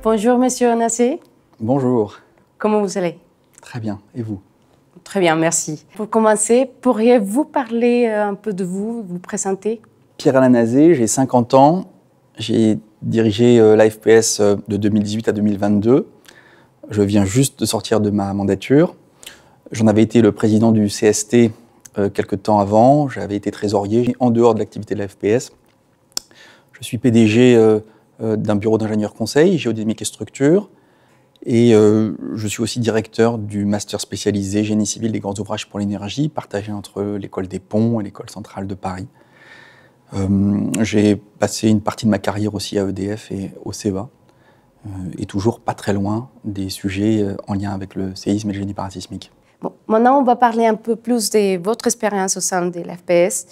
Bonjour, Monsieur Nassé. Bonjour. Comment vous allez? Très bien. Et vous? Très bien, merci. Pour commencer, pourriez-vous parler un peu de vous, vous présenter? Pierre-Alain Nazé, j'ai 50 ans. J'ai dirigé l'AFPS de 2018 à 2022. Je viens juste de sortir de ma mandature. J'en avais été le président du CST quelques temps avant. J'avais été trésorier en dehors de l'activité de l'AFPS. Je suis PDG d'un bureau d'ingénieurs conseil, géodynamique et structure. Et je suis aussi directeur du master spécialisé génie civil des grands ouvrages pour l'énergie, partagé entre l'école des Ponts et l'école centrale de Paris. J'ai passé une partie de ma carrière aussi à EDF et au CEA, et toujours pas très loin des sujets en lien avec le séisme et le génie parasismique. Bon, maintenant, on va parler un peu plus de votre expérience au sein de l'AFPS.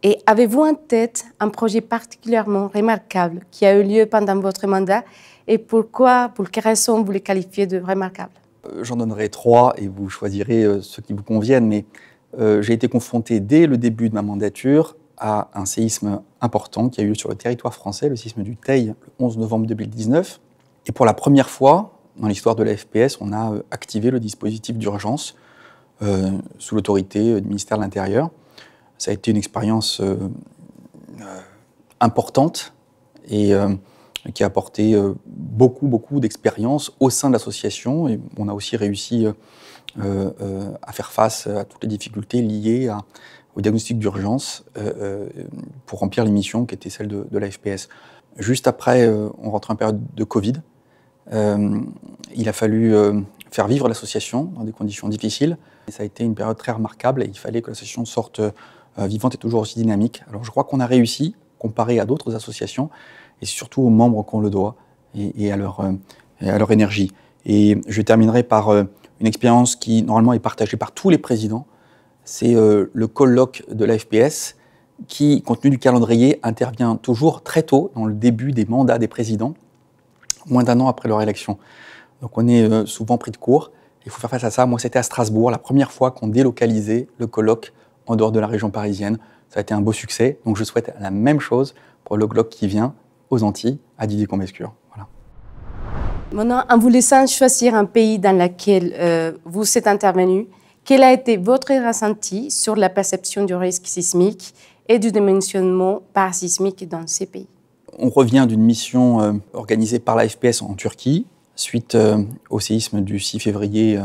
Et avez-vous en tête un projet particulièrement remarquable qui a eu lieu pendant votre mandat et pourquoi, pour quelles raisons vous les qualifiez de remarquable? J'en donnerai 3 et vous choisirez ceux qui vous conviennent, mais j'ai été confronté dès le début de ma mandature à un séisme important qui a eu lieu sur le territoire français, le séisme du Teil, le 11 novembre 2019. Et pour la première fois dans l'histoire de l'AFPS, on a activé le dispositif d'urgence sous l'autorité du ministère de l'Intérieur. Ça a été une expérience importante et qui a apporté beaucoup d'expérience au sein de l'association. Et on a aussi réussi à faire face à toutes les difficultés liées au diagnostic d'urgence pour remplir les missions qui étaient celles de l'AFPS. Juste après, on rentre en période de Covid. Il a fallu faire vivre l'association dans des conditions difficiles. Et ça a été une période très remarquable et il fallait que l'association sorte vivante et toujours aussi dynamique. Alors je crois qu'on a réussi, comparé à d'autres associations, et surtout aux membres qu'on le doit et à leur énergie. Et je terminerai par une expérience qui normalement est partagée par tous les présidents. C'est le colloque de l'AFPS qui, compte tenu du calendrier, intervient toujours très tôt dans le début des mandats des présidents, moins d'1 an après leur élection. Donc on est souvent pris de court. Il faut faire face à ça. Moi, c'était à Strasbourg, la première fois qu'on délocalisait le colloque en dehors de la région parisienne. Ça a été un beau succès. Donc je souhaite la même chose pour le colloque qui vient aux Antilles, à Didier-Combescure. Voilà. Maintenant, en vous laissant choisir un pays dans lequel vous êtes intervenu, quel a été votre ressenti sur la perception du risque sismique et du dimensionnement parasismique dans ces pays? On revient d'une mission organisée par l'AFPS en Turquie, suite au séisme du 6 février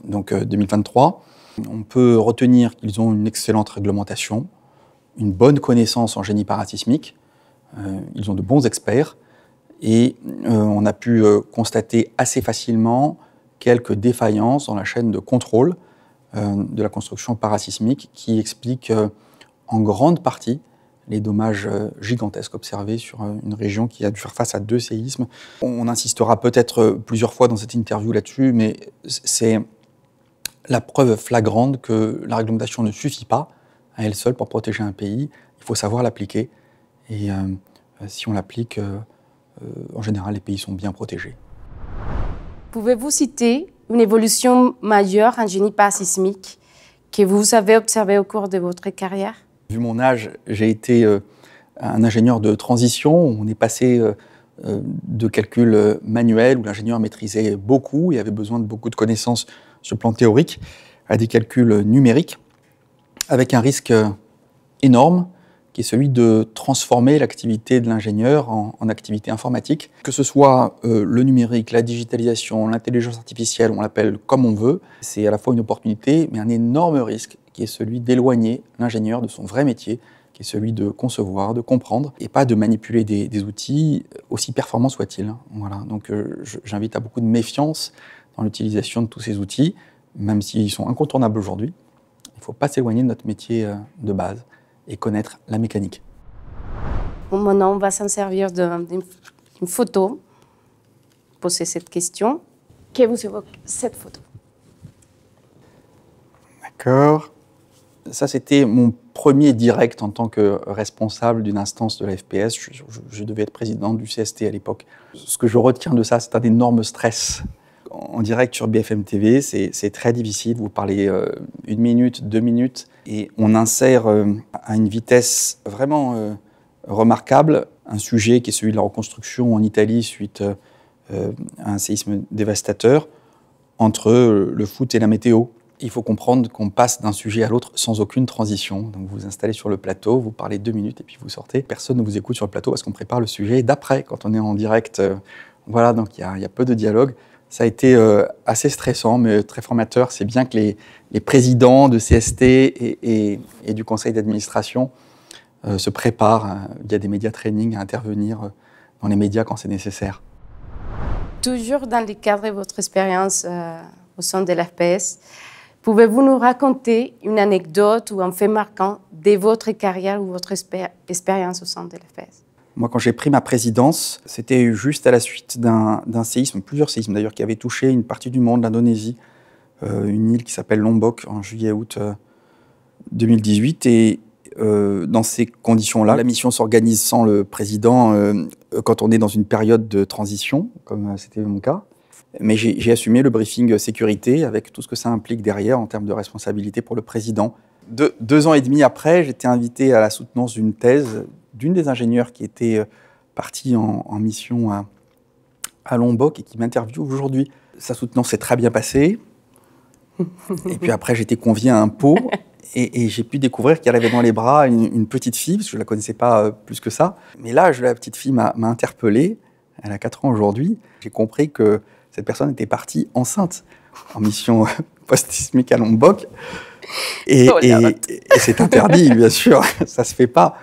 2023. On peut retenir qu'ils ont une excellente réglementation, une bonne connaissance en génie parasismique, ils ont de bons experts et on a pu constater assez facilement quelques défaillances dans la chaîne de contrôle de la construction parasismique qui expliquent en grande partie les dommages gigantesques observés sur une région qui a dû faire face à 2 séismes. On insistera peut-être plusieurs fois dans cette interview là-dessus, mais c'est la preuve flagrante que la réglementation ne suffit pas à elle seule pour protéger un pays. Il faut savoir l'appliquer. Et si on l'applique, en général, les pays sont bien protégés. Pouvez-vous citer une évolution majeure en génie parasismique que vous avez observée au cours de votre carrière? Vu mon âge, j'ai été un ingénieur de transition. On est passé de calculs manuels où l'ingénieur maîtrisait beaucoup et avait besoin de beaucoup de connaissances sur le plan théorique à des calculs numériques avec un risque énorme qui est celui de transformer l'activité de l'ingénieur en activité informatique. Que ce soit le numérique, la digitalisation, l'intelligence artificielle, on l'appelle comme on veut, c'est à la fois une opportunité mais un énorme risque qui est celui d'éloigner l'ingénieur de son vrai métier, qui est celui de concevoir, de comprendre, et pas de manipuler des outils, aussi performants soient-ils. Voilà. Donc j'invite à beaucoup de méfiance dans l'utilisation de tous ces outils, même s'ils sont incontournables aujourd'hui. Il ne faut pas s'éloigner de notre métier de base et connaître la mécanique. Bon, maintenant, on va s'en servir d'une photo, poser cette question. Que vous évoque cette photo? D'accord. Ça, c'était mon premier direct en tant que responsable d'une instance de l'AFPS. Je devais être président du CST à l'époque. Ce que je retiens de ça, c'est un énorme stress. En direct sur BFM TV, c'est très difficile. Vous parlez 1 minute, 2 minutes, et on insère à une vitesse vraiment remarquable, un sujet qui est celui de la reconstruction en Italie suite à un séisme dévastateur, entre le foot et la météo. Il faut comprendre qu'on passe d'un sujet à l'autre sans aucune transition. Donc vous vous installez sur le plateau, vous parlez 2 minutes et puis vous sortez. Personne ne vous écoute sur le plateau parce qu'on prépare le sujet d'après, quand on est en direct. Voilà, donc il y a peu de dialogue. Ça a été assez stressant, mais très formateur. C'est bien que les présidents de CST et du conseil d'administration se préparent via des médias training à intervenir dans les médias quand c'est nécessaire. Toujours dans le cadre de votre expérience au sein de l'FPS, pouvez-vous nous raconter une anecdote ou un fait marquant de votre carrière ou votre expérience au sein de l'FPS? Moi, quand j'ai pris ma présidence, c'était juste à la suite d'un séisme, plusieurs séismes d'ailleurs, qui avaient touché une partie du monde, l'Indonésie, une île qui s'appelle Lombok, en juillet-août 2018. Et dans ces conditions-là, la mission s'organise sans le président quand on est dans une période de transition, comme c'était mon cas. Mais j'ai assumé le briefing sécurité avec tout ce que ça implique derrière en termes de responsabilité pour le président. 2 ans et demi après, j'étais invité à la soutenance d'une thèse d'une des ingénieures qui était partie en mission à Lombok et qui m'interviewe aujourd'hui. Sa soutenance s'est très bien passée. Et puis après, j'ai été convié à un pot et j'ai pu découvrir qu'il avait dans les bras une petite fille, parce que je ne la connaissais pas plus que ça. Mais l'âge de la petite fille m'a interpellé. Elle a 4 ans aujourd'hui. J'ai compris que cette personne était partie enceinte en mission post-sismique à Lombok. Et c'est interdit, bien sûr, ça ne se fait pas.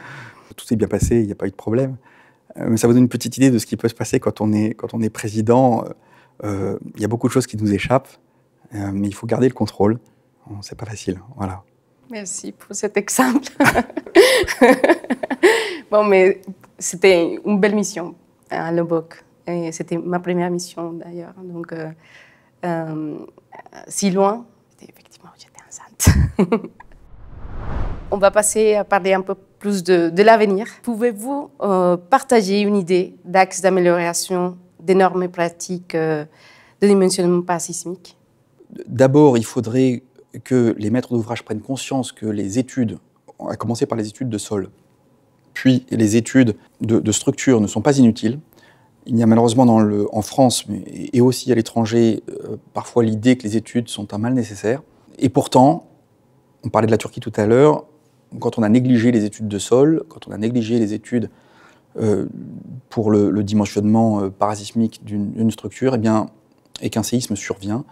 Tout s'est bien passé, il n'y a pas eu de problème. Mais ça vous donne une petite idée de ce qui peut se passer quand on est président. Il y a beaucoup de choses qui nous échappent, mais il faut garder le contrôle. C'est pas facile, voilà. Merci pour cet exemple. Bon, mais c'était une belle mission à Lombok. Et c'était ma première mission d'ailleurs. Donc, si loin, effectivement, j'étais enceinte. On va passer à parler un peu plus de l'avenir. Pouvez-vous partager une idée d'axe d'amélioration des normes et pratiques de dimensionnement parasismique? D'abord, il faudrait que les maîtres d'ouvrage prennent conscience que les études, à commencer par les études de sol, puis les études de structure ne sont pas inutiles. Il y a malheureusement en France et aussi à l'étranger parfois l'idée que les études sont un mal nécessaire. Et pourtant, on parlait de la Turquie tout à l'heure, quand on a négligé les études de sol, quand on a négligé les études pour le dimensionnement parasismique d'une structure, et qu'un séisme survient,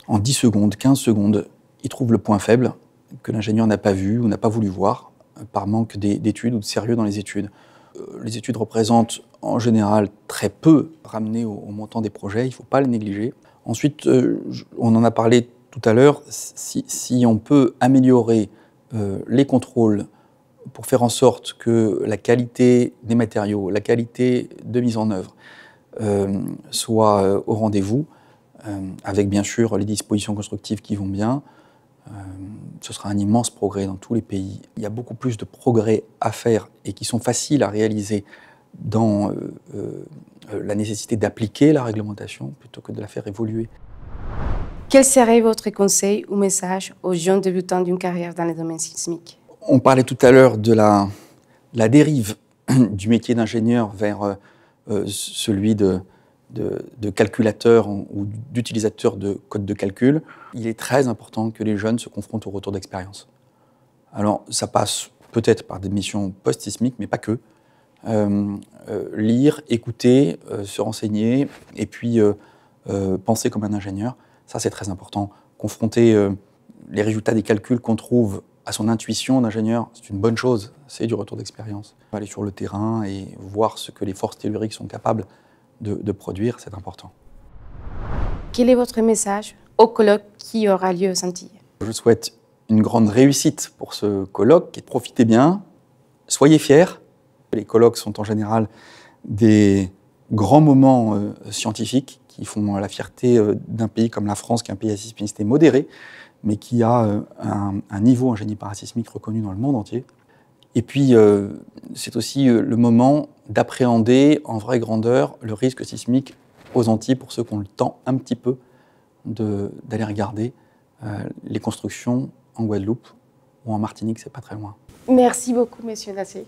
en 10 secondes, 15 secondes, il trouve le point faible que l'ingénieur n'a pas vu ou n'a pas voulu voir par manque d'études ou de sérieux dans les études. Les études représentent en général très peu ramené au montant des projets, il ne faut pas les négliger. Ensuite, on en a parlé tout à l'heure, si on peut améliorer les contrôles pour faire en sorte que la qualité des matériaux, la qualité de mise en œuvre soit au rendez-vous, avec bien sûr les dispositions constructives qui vont bien, ce sera un immense progrès dans tous les pays. Il y a beaucoup plus de progrès à faire et qui sont faciles à réaliser dans la nécessité d'appliquer la réglementation plutôt que de la faire évoluer. Quel serait votre conseil ou message aux jeunes débutants d'une carrière dans les domaines sismiques? On parlait tout à l'heure de la dérive du métier d'ingénieur vers celui de calculateur ou d'utilisateur de code de calcul. Il est très important que les jeunes se confrontent au retour d'expérience. Alors, ça passe peut-être par des missions post-sismiques, mais pas que. Lire, écouter, se renseigner, et puis penser comme un ingénieur, ça c'est très important. Confronter les résultats des calculs qu'on trouve à son intuition d'ingénieur, c'est une bonne chose, c'est du retour d'expérience. Aller sur le terrain et voir ce que les forces telluriques sont capables de produire, c'est important. Quel est votre message au colloque qui aura lieu aux Antilles? Je souhaite une grande réussite pour ce colloque. Profitez bien, soyez fiers. Les colloques sont en général des grands moments scientifiques qui font la fierté d'un pays comme la France, qui est un pays à sismicité modérée, mais qui a un niveau en génie parasismique reconnu dans le monde entier. Et puis, c'est aussi le moment d'appréhender en vraie grandeur le risque sismique aux Antilles pour ceux qui ont le temps un petit peu d'aller regarder les constructions en Guadeloupe ou en Martinique, c'est pas très loin. Merci beaucoup, Monsieur Nassé.